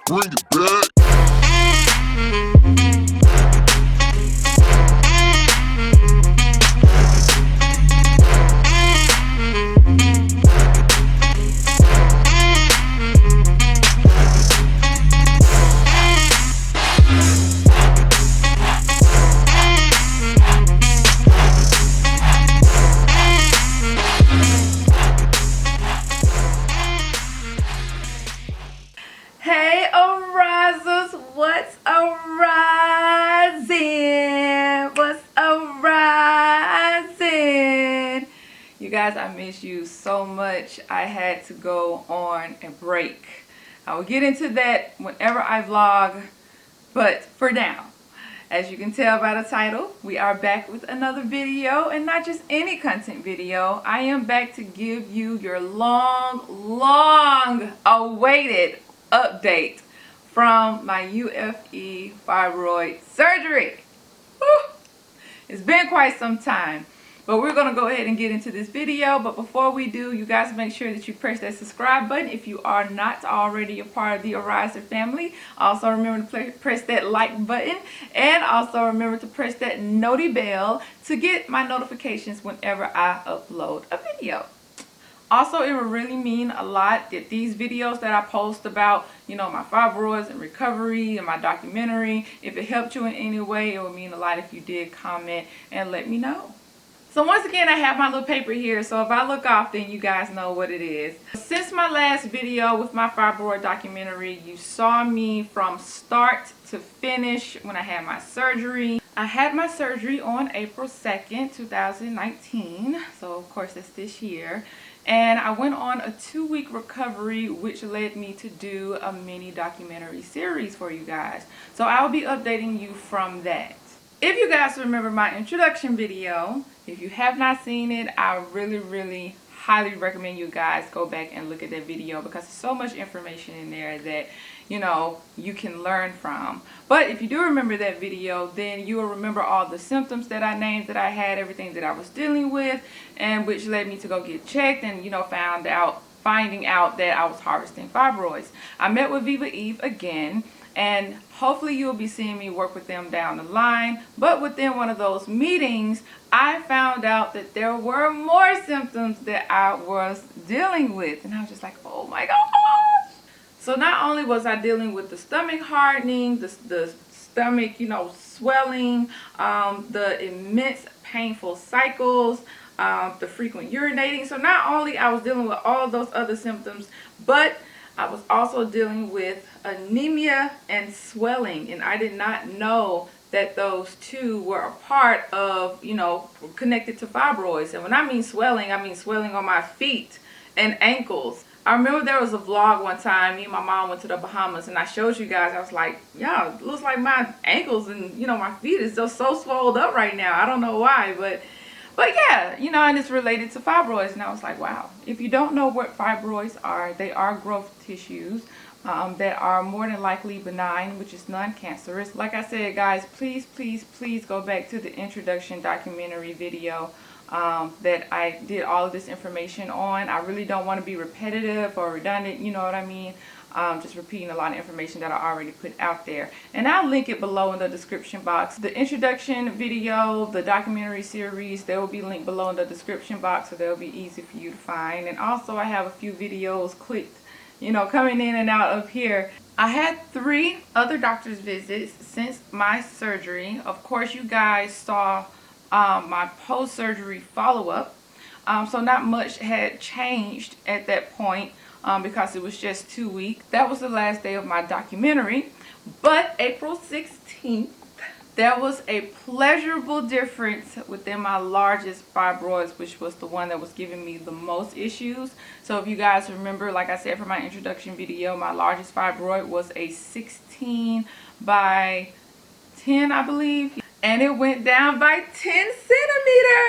Bring it back. Hey arisers, what's arising? What's arising? You guys, I miss you so much. I had to go on a break. I will get into that whenever I vlog, but for now, as you can tell by the title, we are back with another video, and not just any content video. I am back to give you your long awaited update from my UFE fibroid surgery. Whew. It's been quite some time, but we're going to go ahead and get into this video. But before we do, you guys make sure that you press that subscribe button if you are not already a part of the Arye family. Also remember to press that like button, and also remember to press that noti bell to get my notifications whenever I upload a video. Also, it would really mean a lot that these videos that I post about, my fibroids and recovery and my documentary, if it helped you in any way, it would mean a lot if you did comment and let me know. So once again, I have my little paper here, so if I look off, then you guys know what it is. Since my last video with my fibroid documentary, you saw me from start to finish when I had my surgery. I had my surgery on April 2nd, 2019, so of course that's this year. And I went on a 2-week recovery, which led me to do a mini documentary series for you guys. So I'll be updating you from that. If you guys remember my introduction video, if you have not seen it, I really highly recommend you guys go back and look at that video, because there's so much information in there that you can learn from. But if you do remember that video, then you will remember all the symptoms that I named that I had, everything that I was dealing with, and which led me to go get checked and finding out that I was harvesting fibroids. I met with Viva Eve again, and hopefully you'll be seeing me work with them down the line. But within one of those meetings, I found out that there were more symptoms that I was dealing with, and I was just like, oh my gosh. So not only was I dealing with the stomach hardening, the stomach, swelling, the immense painful cycles, the frequent urinating. So not only I was dealing with all those other symptoms, but I was also dealing with anemia and swelling, and I did not know that those two were a part of, connected to fibroids. And when I mean swelling on my feet and ankles. I remember there was a vlog one time, me and my mom went to the Bahamas, and I showed you guys, I was like, yeah, it looks like my ankles and, my feet is just so swelled up right now. I don't know why, but yeah, and it's related to fibroids. And I was like, wow. If you don't know what fibroids are, they are growth tissues that are more than likely benign, which is non-cancerous. Like I said, guys, please go back to the introduction documentary video that I did all of this information on. I really don't want to be repetitive or redundant, you know what I mean? Just repeating a lot of information that I already put out there. And I'll link it below in the description box. The introduction video, the documentary series, they will be linked below in the description box, so they'll be easy for you to find. And also I have a few videos clicked, coming in and out of here. I had 3 other doctor's visits since my surgery. Of course, you guys saw my post-surgery follow-up. So not much had changed at that point because it was just 2 weeks. That was the last day of my documentary. But April 16th, there was a pleasurable difference within my largest fibroids, which was the one that was giving me the most issues. So if you guys remember, like I said from my introduction video, my largest fibroid was a 16 by 10, I believe. And it went down by 10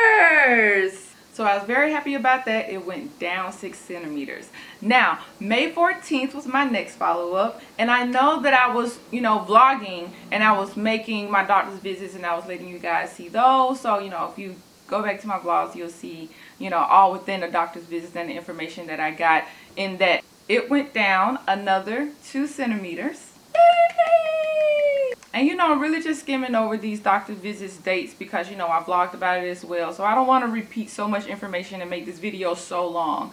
centimeters. So I was very happy about that. It went down 6 centimeters. Now, May 14th was my next follow-up. And I know that I was, vlogging, and I was making my doctor's visits, and I was letting you guys see those. So, if you go back to my vlogs, you'll see, all within the doctor's visits and the information that I got in that it went down another 2 centimeters. Yay! And you know, I'm really just skimming over these doctor visits dates because, you know, I vlogged about it as well. So I don't want to repeat so much information and make this video so long.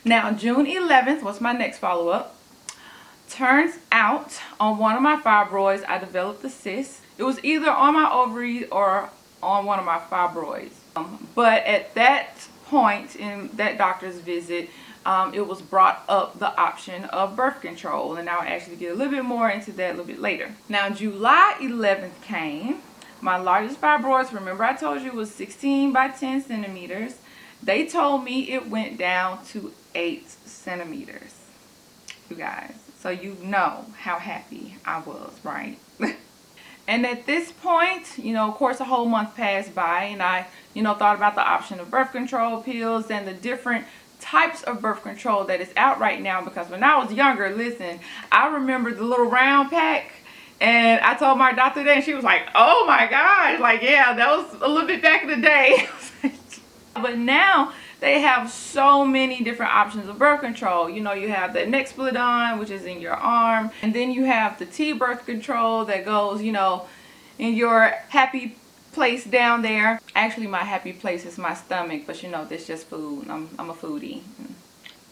Now, June 11th was my next follow-up. Turns out, on one of my fibroids, I developed a cyst. It was either on my ovaries or on one of my fibroids. But at that point in that doctor's visit, it was brought up the option of birth control, and I'll actually get a little bit more into that a little bit later. Now, July 11th came. My largest fibroids, remember I told you, was 16 by 10 centimeters. They told me it went down to 8 centimeters, you guys. So you know how happy I was, right? And at this point, you know, of course, a whole month passed by, and I, you know, thought about the option of birth control pills and the different types of birth control that is out right now. Because when I was younger, listen, I remember the little round pack, and I told my doctor that, and she was like, oh my gosh, like, yeah, that was a little bit back in the day. But now they have so many different options of birth control. You know, you have the Nexplanon, which is in your arm, and then you have the T birth control that goes, you know, in your happy place down there. Actually, my happy place is my stomach, but you know, that's just food. I'm a foodie.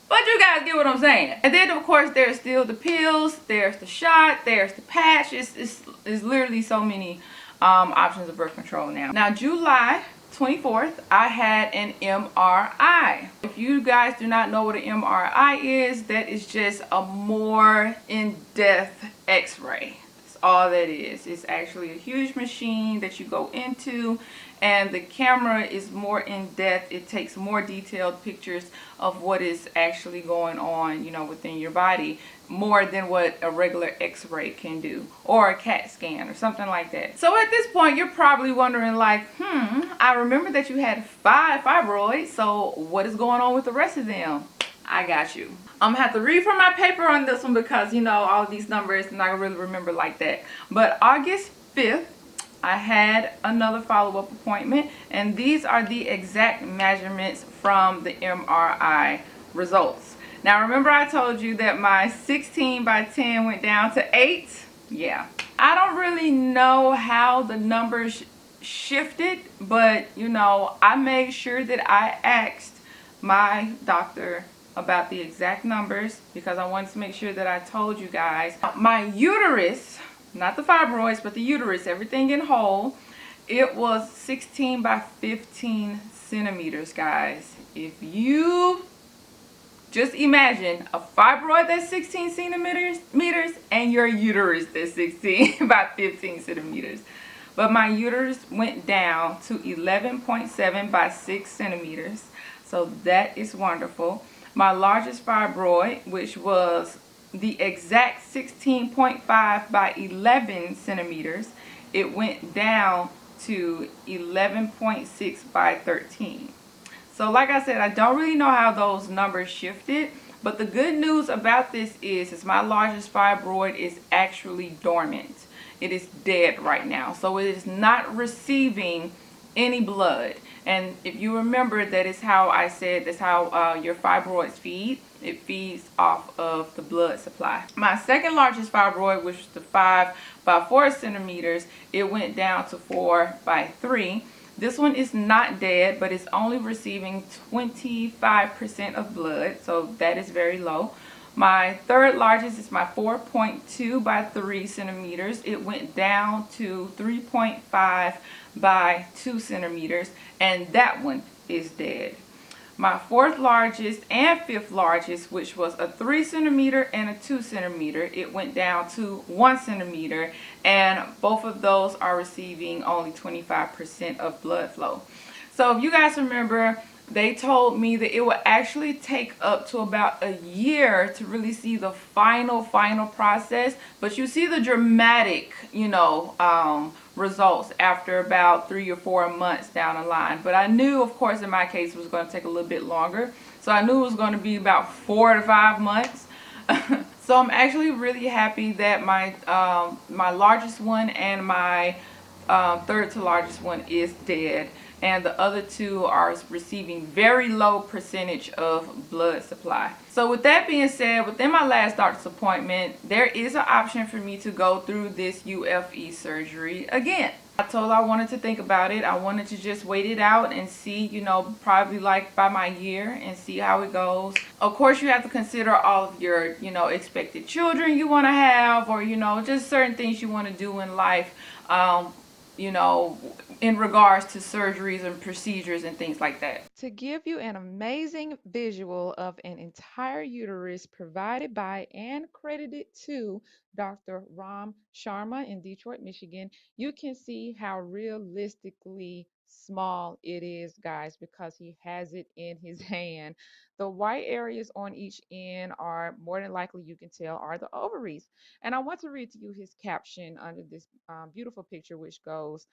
But you guys get what I'm saying. And then, of course, there's still the pills, there's the shot, there's the patch. It's literally so many options of birth control now. Now, July 24th, I had an MRI. If you guys do not know what an MRI is, that is just a more in-depth x-ray. That's all that is. It's actually a huge machine that you go into, and the camera is more in-depth. It takes more detailed pictures of what is actually going on, you know, within your body, more than what a regular x-ray can do, or a CAT scan or something like that. So at this point, you're probably wondering like, I remember that you had 5 fibroids, so what is going on with the rest of them? I got you. I'm gonna have to read from my paper on this one because, you know, all of these numbers I'm not gonna really remember like that. But August 5th, I had another follow-up appointment, and these are the exact measurements from the MRI results. Now, remember I told you that my 16 by 10 went down to 8? Yeah. I don't really know how the numbers shifted, but, you know, I made sure that I asked my doctor about the exact numbers because I wanted to make sure that I told you guys. My uterus, not the fibroids, but the uterus, everything in whole, it was 16 by 15 centimeters, guys. If you just imagine a fibroid that's 16 centimeters and your uterus that's 16 by 15 centimeters. But my uterus went down to 11.7 by 6 centimeters. So that is wonderful. My largest fibroid, which was the exact 16.5 by 11 centimeters, it went down to 11.6 by 13. So like I said, I don't really know how those numbers shifted, but the good news about this is my largest fibroid is actually dormant. It is dead right now. So it is not receiving any blood. And if you remember, that is how I said that's how your fibroids feed. It feeds off of the blood supply. My second largest fibroid, which was the 5 by 4 centimeters, it went down to 4 by 3. This one is not dead, but it's only receiving 25% of blood, so that is very low. My third largest is my 4.2 by 3 centimeters. It went down to 3.5 by 2 centimeters, and that one is dead. My fourth largest and fifth largest, which was a 3 centimeter and a 2 centimeter, it went down to 1 centimeter, and both of those are receiving only 25% of blood flow. So if you guys remember, they told me that it would actually take up to about a year to really see the final process, but you see the dramatic, you know, results after about 3 or 4 months down the line. But I knew, of course, in my case, it was going to take a little bit longer. So I knew it was going to be about 4 to 5 months. So I'm actually really happy that my my largest one and my third to largest one is dead. and the other two are receiving very low percentage of blood supply. So with that being said, within my last doctor's appointment, there is an option for me to go through this UFE surgery again. I told her I wanted to think about it. I wanted to just wait it out and see, you know, probably like by my year, and see how it goes. Of course, you have to consider all of your, you know, expected children you want to have, or, you know, just certain things you want to do in life, you know, in regards to surgeries and procedures and things like that. To give you an amazing visual of an entire uterus provided by and credited to Dr. Ram Sharma in Detroit, Michigan, you can see how realistically small it is, guys, because he has it in his hand. The white areas on each end are more than likely, you can tell, are the ovaries. And I want to read to you his caption under this beautiful picture, which goes,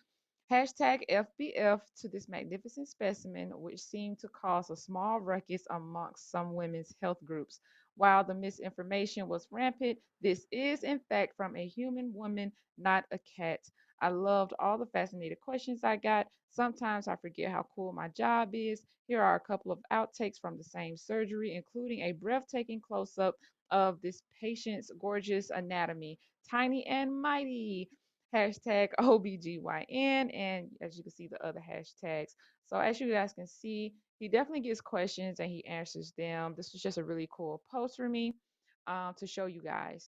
Hashtag FBF to this magnificent specimen, which seemed to cause a small ruckus amongst some women's health groups. While the misinformation was rampant, this is in fact from a human woman, not a cat. I loved all the fascinating questions I got. Sometimes I forget how cool my job is. Here are a couple of outtakes from the same surgery, including a breathtaking close up of this patient's gorgeous anatomy. Tiny and mighty. Hashtag OBGYN, and as you can see, the other hashtags. So as you guys can see, he definitely gets questions and he answers them. This was just a really cool post for me to show you guys.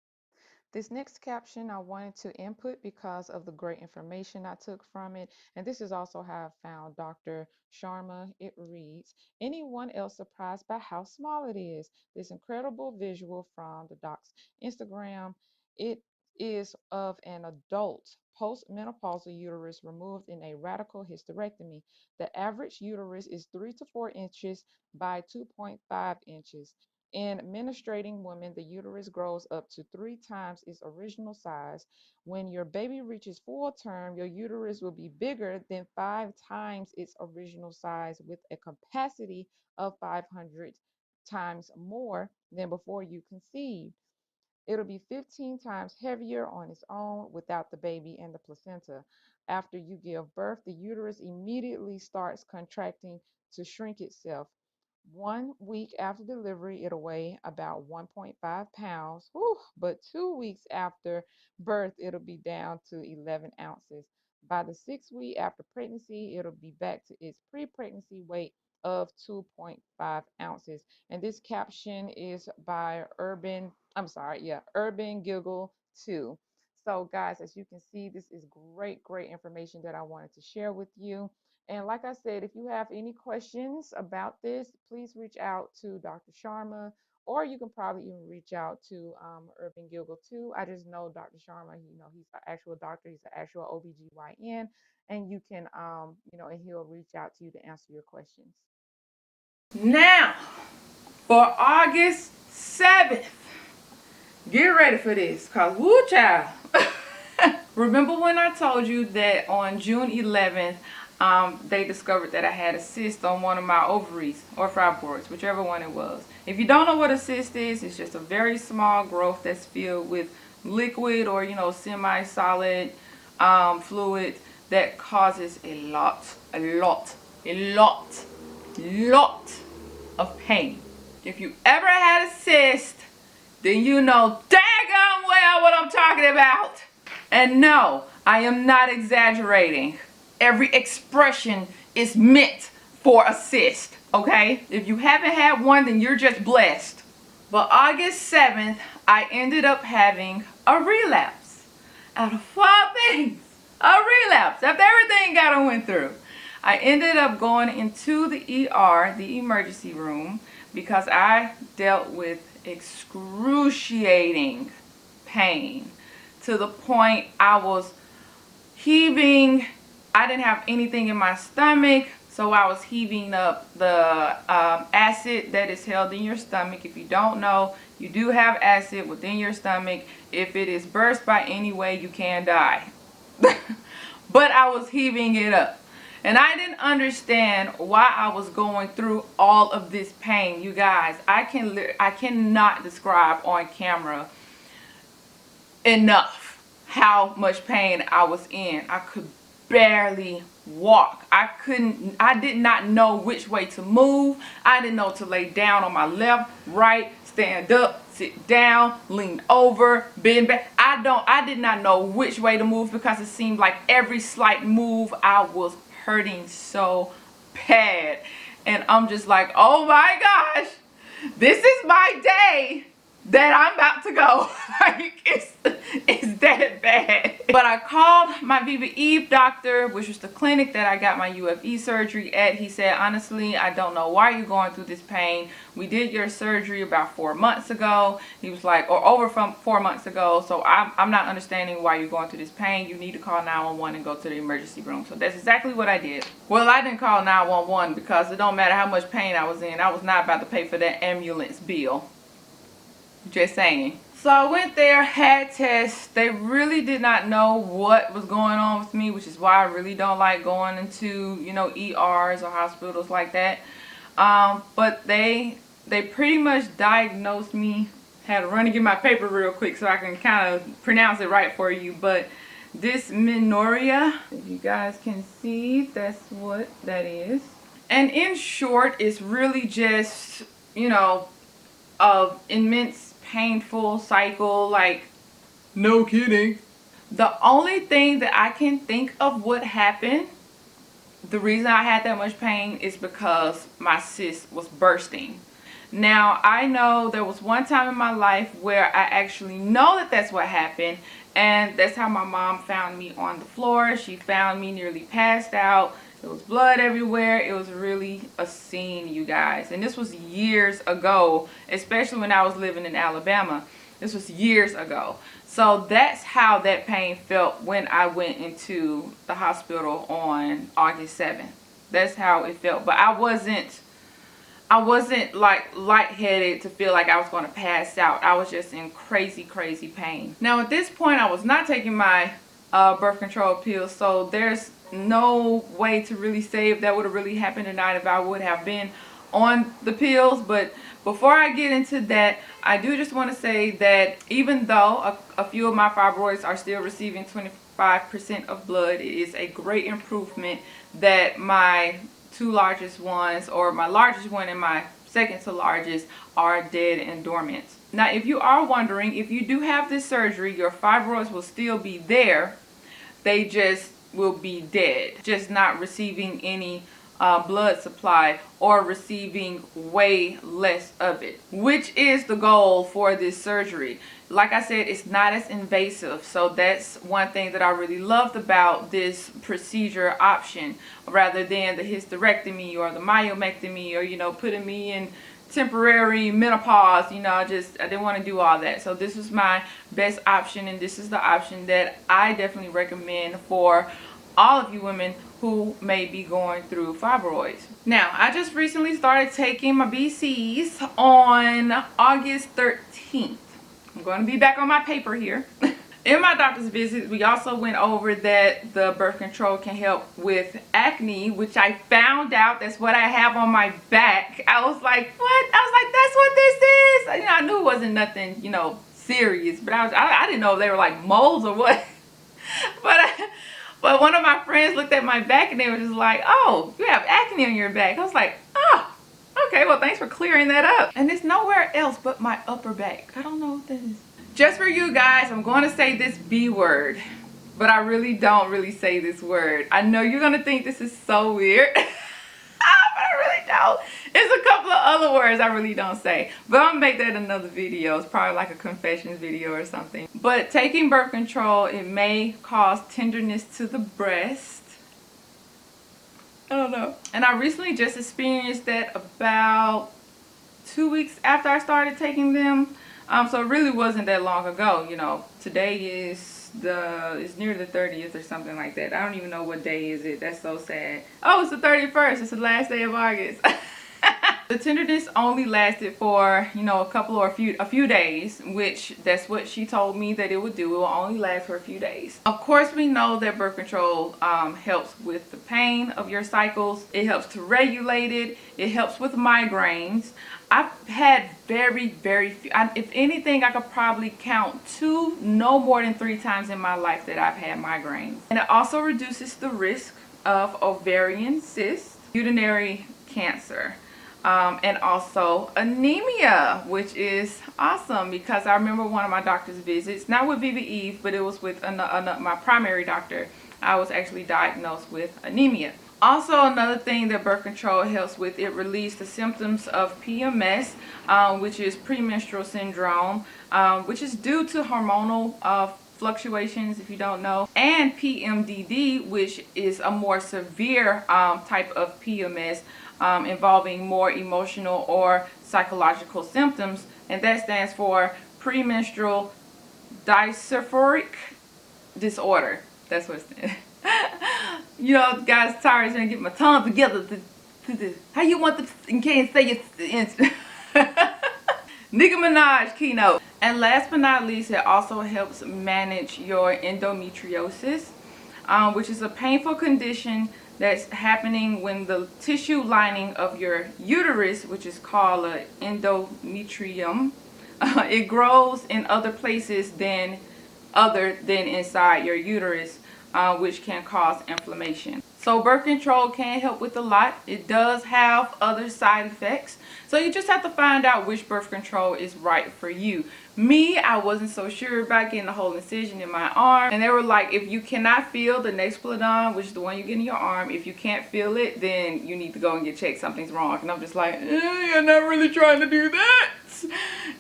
This next caption I wanted to input because of the great information I took from it. And this is also how I found Dr. Sharma. It reads, anyone else surprised by how small it is? This incredible visual from the doc's Instagram. It is of an adult postmenopausal uterus removed in a radical hysterectomy. The average uterus is 3 to 4 inches by 2.5 inches. In menstruating women, the uterus grows up to 3 times its original size. When your baby reaches full term, your uterus will be bigger than 5 times its original size, with a capacity of 500 times more than before you conceived. It'll be 15 times heavier on its own without the baby and the placenta. After you give birth, the uterus immediately starts contracting to shrink itself. 1 week after delivery, it'll weigh about 1.5 pounds, but 2 weeks after birth, it'll be down to 11 ounces. By the 6th week after pregnancy, it'll be back to its pre pregnancy weight of 2.5 ounces. And this caption is by Urban Giggle 2. So, guys, as you can see, this is great information that I wanted to share with you. And like I said, if you have any questions about this, please reach out to Dr. Sharma, or you can probably even reach out to Urban Gilgle too. I just know Dr. Sharma, he's an actual doctor, he's an actual OBGYN, and you can, and he'll reach out to you to answer your questions. Now, for August 7th, get ready for this, because woo child. Remember when I told you that on June 11th, they discovered that I had a cyst on one of my ovaries, or fibroids, whichever one it was. If you don't know what a cyst is, it's just a very small growth that's filled with liquid or, semi-solid fluid that causes a lot of pain. If you ever had a cyst, then you know daggone well what I'm talking about. And no, I am not exaggerating. Every expression is meant for a cyst, okay? If you haven't had one, then you're just blessed. But August 7th, I ended up having a relapse. Out of all things, a relapse. After everything I went through, I ended up going into the ER, the emergency room, because I dealt with excruciating pain to the point I was heaving. I didn't have anything in my stomach, so I was heaving up the acid that is held in your stomach. If you don't know, you do have acid within your stomach. If it is burst by any way, you can die. But I was heaving it up. And I didn't understand why I was going through all of this pain. You guys, I cannot describe on camera enough how much pain I was in. I could barely walk. I did not know which way to move. I didn't know to lay down on my left, right, stand up, sit down, lean over, bend back. I did not know which way to move because it seemed like every slight move I was hurting so bad. And I'm just like, oh my gosh, this is my day that I'm about to go. Like, it's that bad. But I called my Viva Eve doctor, which was the clinic that I got my UFE surgery at. He said, honestly, I don't know why you're going through this pain. We did your surgery about 4 months ago. He was like, or over from 4 months ago. So I'm not understanding why you're going through this pain. You need to call 911 and go to the emergency room. So that's exactly what I did. Well, I didn't call 911 because it don't matter how much pain I was in. I was not about to pay for that ambulance bill. Just saying. So I went there, had tests. They really did not know what was going on with me, which is why I really don't like going into, you know, ERs or hospitals like that. But they pretty much diagnosed me. Had to run and get my paper real quick so I can kind of pronounce it right for you. But dysmenorrhea, if you guys can see, that's what that is. And in short, it's really just, you know, of immense painful cycle, like, no kidding. The only thing that I can think of what happened, the reason I had that much pain is because my cyst was bursting. Now, I know there was one time in my life where I actually know that that's what happened, and that's how my mom found me on the floor. She found me nearly passed out. There was blood everywhere. It was really a scene, you guys. And this was years ago, especially when I was living in Alabama. This was years ago. So that's how that pain felt when I went into the hospital on August 7th. That's how it felt. But I wasn't like lightheaded to feel like I was going to pass out. I was just in crazy, crazy pain. Now at this point, I was not taking my birth control pills, so there's no way to really say if that would have really happened or not if I would have been on the pills. But before I get into that, I do just want to say that even though a few of my fibroids are still receiving 25% of blood, it is a great improvement that my two largest ones, or my largest one and my second to largest, are dead and dormant. Now, if you are wondering, if you do have this surgery, your fibroids will still be there. They just will be dead, just not receiving any blood supply or receiving way less of it, which is the goal for this surgery. Like I said, it's not as invasive, so that's one thing that I really loved about this procedure option, rather than the hysterectomy or the myomectomy, or, you know, putting me in temporary menopause. You know, I didn't want to do all that. So this was my best option, and this is the option that I definitely recommend for all of you women who may be going through fibroids. Now, I just recently started taking my BCs on August 13th. I'm going to be back on my paper here. In my doctor's visit, we also went over that the birth control can help with acne, which I found out that's what I have on my back. I was like, what? I was like, that's what this is? You know, I knew it wasn't nothing, you know, serious, but I didn't know if they were like moles or what. But one of my friends looked at my back and they were just like, oh, you have acne on your back. I was like, oh, okay, well, thanks for clearing that up. And it's nowhere else but my upper back. I don't know what that is. Just for you guys, I'm going to say this B word, but I really don't really say this word. I know you're going to think this is so weird, but I really don't. There's a couple of other words I really don't say, but I'm gonna make that another video. It's probably like a confessions video or something. But taking birth control, it may cause tenderness to the breast. I don't know. And I recently just experienced that about 2 weeks after I started taking them. So it really wasn't that long ago. You know, today is it's near the 30th or something like that. I don't even know what day is it. That's so sad. Oh, it's the 31st. It's the last day of August. The tenderness only lasted for, you know, a few days, which that's what she told me that it would do. It will only last for a few days. Of course, we know that birth control helps with the pain of your cycles. It helps to regulate it. It helps with migraines. I've had very few. If anything, I could probably count 2, no more than 3 times in my life that I've had migraines. And it also reduces the risk of ovarian cysts, urinary cancer, and also anemia, which is awesome because I remember one of my doctor's visits, not with Viva Eve, but it was with my primary doctor. I was actually diagnosed with anemia. Also, another thing that birth control helps with, it relieves the symptoms of PMS, which is premenstrual syndrome, which is due to hormonal fluctuations, if you don't know, and PMDD, which is a more severe type of PMS, involving more emotional or psychological symptoms, and that stands for premenstrual dysphoric disorder. That's what it stands. You know, guys, sorry, trying to get my tongue together. How you want the, and can't say it. Nicki Minaj keynote. And last but not least, it also helps manage your endometriosis, which is a painful condition that's happening when the tissue lining of your uterus, which is called an endometrium, it grows in other places other than inside your uterus, which can cause inflammation. So birth control can help with a lot. It does have other side effects. So you just have to find out which birth control is right for you. Me, I wasn't so sure about getting a whole incision in my arm. And they were like, if you cannot feel the Nexplanon, which is the one you get in your arm, if you can't feel it, then you need to go and get checked. Something's wrong. And I'm just like, you're not really trying to do that.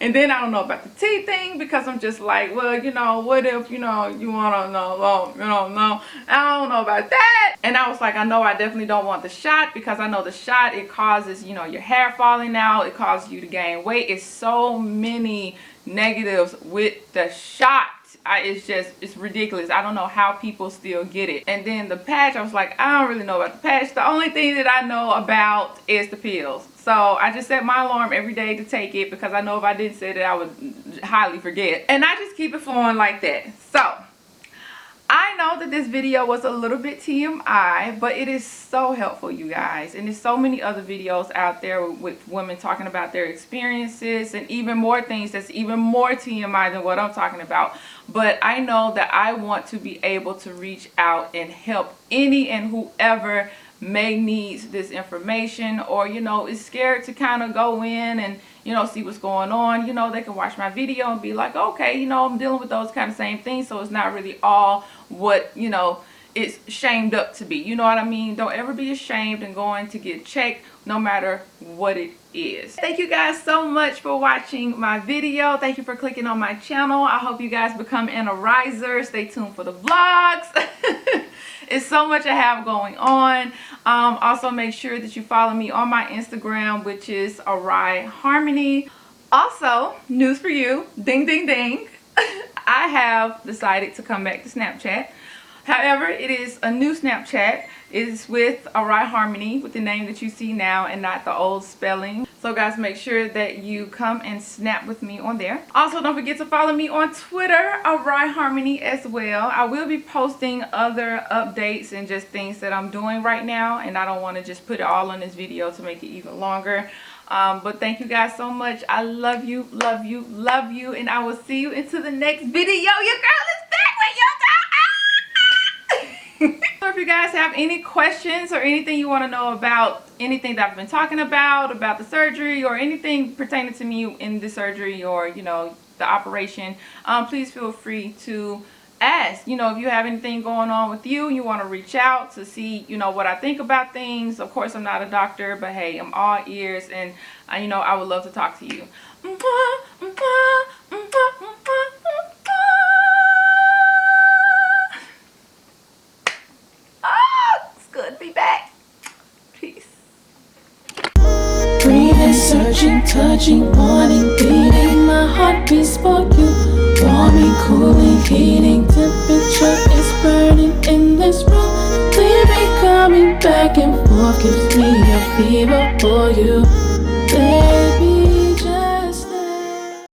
And then I don't know about the T thing, because I'm just like, well, you know, what if, you know, you want to know, well, you know, no, I don't know about that. And I was like, I know I definitely don't want the shot, because I know the shot, it causes, you know, your hair falling out, it causes you to gain weight. It's so many negatives with the shot. It's ridiculous. I don't know how people still get it. And then the patch, I was like, I don't really know about the patch. The only thing that I know about is the pills. So I just set my alarm every day to take it, because I know if I didn't set it, I would highly forget. And I just keep it flowing like that. So I know that this video was a little bit TMI, but it is so helpful, you guys. And there's so many other videos out there with women talking about their experiences, and even more things that's even more TMI than what I'm talking about. But I know that I want to be able to reach out and help any and whoever may need this information, or, you know, is scared to kind of go in and, you know, see what's going on. You know, they can watch my video and be like, okay, you know, I'm dealing with those kind of same things, so it's not really all what, you know, it's shamed up to be. You know what I mean? Don't ever be ashamed and going to get checked, no matter what it is. Thank you guys so much for watching my video. Thank you for clicking on my channel. I hope you guys become Anna-Risers. Stay tuned for the vlogs. It's so much I have going on. Also, make sure that you follow me on my Instagram, which is Arye Harmony. Also, news for you. Ding, ding, ding. I have decided to come back to Snapchat. However, it is a new Snapchat. It's with Arye Harmony, with the name that you see now and not the old spelling. So guys, make sure that you come and snap with me on there. Also, don't forget to follow me on Twitter, Arye Harmony, as well. I will be posting other updates and just things that I'm doing right now, and I don't want to just put it all in this video to make it even longer. But thank you guys so much. I love you, love you, love you, and I will see you into the next video. Your girl is back with your dog. So if you guys have any questions or anything you want to know about anything that I've been talking about the surgery, or anything pertaining to me in the surgery, or, you know, the operation, please feel free to ask. You know, if you have anything going on with you, you want to reach out to see, you know, what I think about things. Of course, I'm not a doctor, but hey, I'm all ears, and you know, I would love to talk to you. Be back. Peace. Breathing, searching, touching, wanting, beating. My heart beats for you. Warming, cooling, heating. Temperature is burning in this room. Leaving, coming back and forth gives me a fever for you, baby.